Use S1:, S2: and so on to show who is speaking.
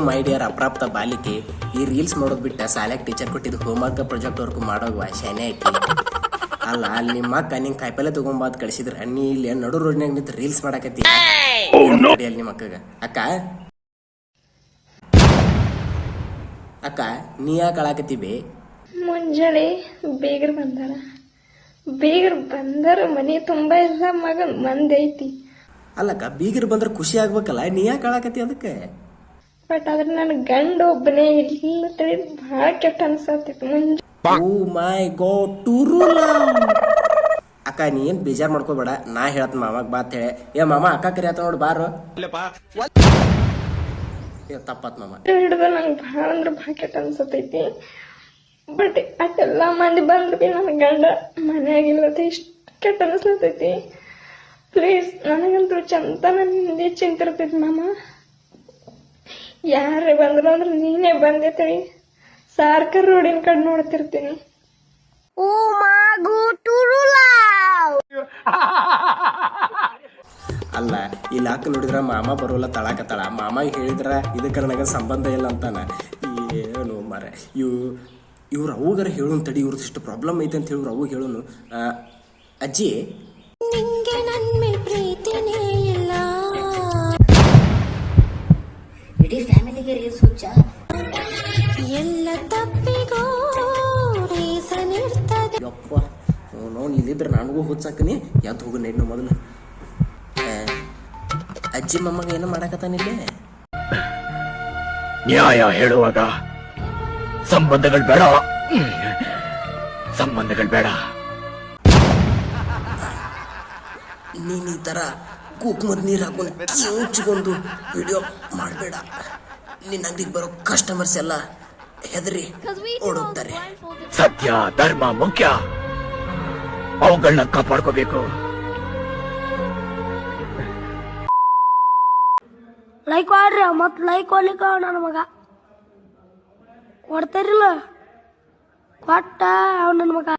S1: My dear ಅಪ್ರಾಪ್ತ ಬಾಲಿಕೆ, ಈ reels ನೋಡೋದು ಬಿಟ್ಟ ಸಾಲ್ಯಾಗ ಟೀಚರ್ ಕೊಟ್ಟಿದ್ದು ಹೋಮ್ವರ್ಕ್ ಪ್ರಾಜೆಕ್ಟ್ ವರ್ಕ್ ಮಾಡೋಗುವ ಶಾನೆ ಆಕಿ. ಅಲ್ಲ ಅಲ್ಲಿ ನಿಮ್ಮ ಅಕ್ಕ ನಿಂಗೆ ಕಾಯಿಪಲ್ಲೆ ತಗೊಂಬಾದ್ ಕಳಿಸಿದ್ರ ನೀ ಇಲ್ಲಿ ನಡು ರೋಡ್ನಾಗ ನಿಂತು ರೀಲ್ಸ್ ಮಾಡಾಕತ್ತಿ. ಅಲ್ಲಿ ನಿಮ್ಮ ಅಕ್ಕಗ ಅಕ್ಕ ಅಕ್ಕ ನೀ ಯಾಕೆ ಅಳಾಕತ್ತಿ ಬೇ?
S2: ಮುಂಜಾನೆ ಬೇಗರು ಬಂದಾರ ಮನೆ ತುಂಬಾ ಎಲ್ಲ ಮಂದಿ ಐತಿ.
S1: ಅಲ್ಲಕ್ಕ ಬೀಗರು ಬಂದ್ರೆ ಖುಷಿ ಆಗ್ಬೇಕಲ್ಲ, ನೀ ಯಾಕೆ ಅಳಾಕತ್ತಿ ಅದಕ್ಕೆ?
S2: ಬಟ್ ಆದ್ರೆ ನನ್ ಗಂಡ ಒಬ್ಬನೇ ಇಲ್ಲ ತಿಳಿದ್ ಬಹಳ ಕೆಟ್ಟ ಅನ್ಸತ್ತಿತ್ತು ಮುಂಜಾನೆ.
S1: ಓ ಮೈ ಗಾಡ್ ಟುರುಲ. ಅಕ್ಕ ನೀ ಏನ್ ಬೇಜಾರ್ ಮಾಡ್ಕೋಬೇಡ, ನಾ ಹೇಳತ್ ಮಾಮಾಗ ಬಾತ್ ಹೇಳಿ. ಏ ಮಾಮ ಅಕ್ಕ ಕರಿಯಾತ ನೋಡ್ ಬಾರು. ತಪ್ಪತ್ ಮಾಮ
S2: ಹಿಡ್ದ ನಂಗೆ ಬಹಳ ಅಂದ್ರೆ ಬಹಳ ಕೆಟ್ಟ ಅನ್ಸತೈತಿ. ಬಟ್ ಅಷ್ಟೆಲ್ಲಾ ಮಂದಿ ಬಂದ್ರು ಬಿ ನನ್ ಗಂಡ ಮನೆಯಾಗಿಲ್ಲದ ಇಷ್ಟ ಕೆಟ್ಟ ಅನ್ಸ್ಲತೈತಿ. ಪ್ಲೀಸ್ ನನಗಂತೂ ಚಂತನ ನಿಂದೆ ಚಿಂತಿರ್ತೈತಿ ಮಾಮ. ಯಾರೇ ಬಂದ್ರು ಅಂದ್ರೆ ನೀನೇ ಬಂದೈತಿ. ಸಾರ್ಕ ರೋಡಿನ ಕಡೆ ನೋಡ್ತಿರ್ತೀನಿ.
S3: ಓ ಮಾಗು ಟುರುಲ.
S1: ಅಲ್ಲ ಇಲ್ಲಿ ಅಕ್ಕ ನೋಡಿದ್ರ ಮಾಮ ಬರೋಲ್ಲ ತಳಾಕತ್ತಾಳ. ಮಾಮಾಗ ಹೇಳಿದ್ರ ಇದಕ್ಕೆ ನನಗೆ ಸಂಬಂಧ ಇಲ್ಲ ಅಂತಾನ. ಏನು ಮಾರ ಇವ್ರು ಅವುಗಾರ ಹೇಳೋನ್ ತಡಿ, ಇವ್ರದ್ದು ಇಷ್ಟು ಪ್ರಾಬ್ಲಮ್ ಐತೆ ಅಂತ ಹೇಳಿ ಅವು ಹೇಳೋನು. ಅಜ್ಜಿ
S3: ನಿಂಗೆ ನನ್ ಮೇಲ್ ಪ್ರೀತಿನೇ ಇಲ್ಲ.
S4: ಇಡೀ ಫ್ಯಾಮಿಲಿಗೆ ರೀಲ್ಸ್ ಹುಚ್ಚ.
S3: ಎಲ್ಲ ತಪ್ಪಿಗೂ ರೀಸನ್ ಇರ್ತದೆ.
S1: ಯಪ್ಪ ನೋಡ್ ಇಲ್ಲಿದ್ರೆ ನನಗೂ ಹುಚ್ಚಾಕನಿ. ಎದ್ದು ಹೋಗು ನೆಡ್ನು ಮೊದಲು. ಅಜ್ಜಿ ಮೊಮ್ಮಗ ಏನೋ ಮಾಡಾಕತ್ತಾನಿಲ್ಲೇ.
S5: ನ್ಯಾಯ ಹೇಳುವಾಗ ಸಂಬಂಧಗಳು ಬೇಡ.
S1: ನೀನ್ ಈ ತರ ಕುಕ್ಮದ್ ನೀರು ಹಾಕೊಂಡು ಕಿಂಚ್ಕೊಂಡು ವಿಡಿಯೋ ಮಾಡಬೇಡ. ನಿನ್ನ ಅಂಗಡಿಗೆ ಬರೋ ಕಸ್ಟಮರ್ಸ್ ಎಲ್ಲ ಹೆದರಿ ಓಡೋಗ್ತಾರೆ.
S5: ಸತ್ಯ ಧರ್ಮ ಮುಖ್ಯ, ಅವುಗಳನ್ನ ಕಾಪಾಡ್ಕೋಬೇಕು.
S6: ಲೈಕ್ ಮಾಡ್ರಿ, ಮತ್ ಲೈಕ್ ಕೊಡ್ಲಿಕ್ಕ ನನ್ನ ಮಗ ಕೊಡ್ತಾರಿಲ್ಲ, ಕೊಟ್ಟ ಅವ್ ನನ್ನ ಮಗ.